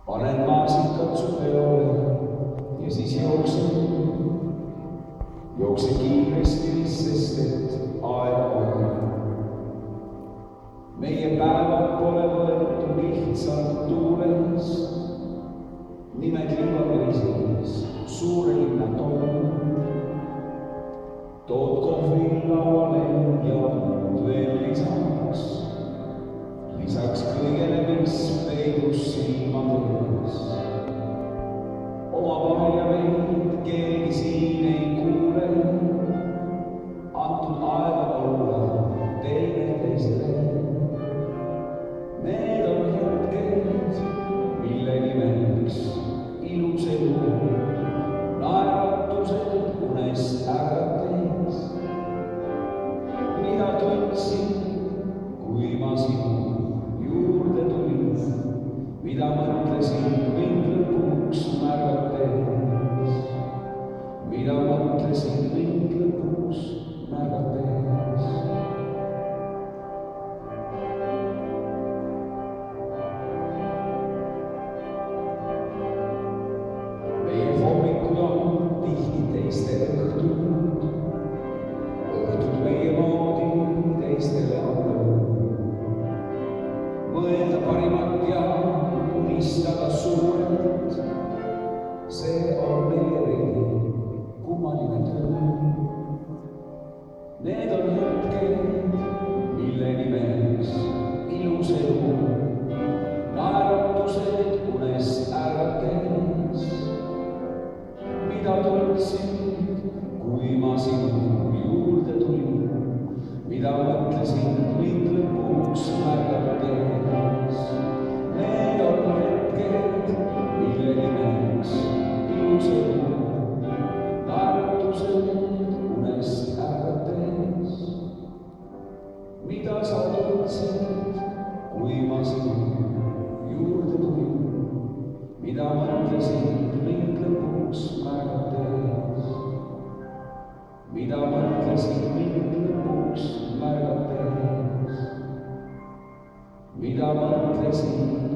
panen maasikad su peole ja siis jookse kiiresti, sest et aeg on. Meie päevad pole võetud lihtsalt tuules, nimed liivakriisis, suure linna tood kohvi lauale ja muud veel lisaks kõigele, mis peidus silmades. Omavahel ja meid keegi siin ei kuule, antud aega olla teineteisele. Need on hetked, mille nimeks ilus elu, naeratused unest ärates, mida tundsin, kui ma sinu juurde tulin, mida mõtlesin mind lõpuks märgates, mida mõtlesin mind lõpuks märgates. Meie hommikud on tihti teiste õhtud meie moodi teistele on mõelda parimat ja unistada suurelt. See on meie veidi kummaline töö. Need on hetked, mille nimeks ilus elu, naeratused unest ärates, mida tundsin, kui ma sinu juurde tulin, mida mõtlesin mind lõpuks märgates. Need on hetked, mille nimeks ilus elu, naeratused unest ärates, mida sa tundsid, kui ma sinu juurde tulin, mida mõtlesin mind lõpuks märgates, mida mõtlesin mind lõpuks märgates, mida mõtlesin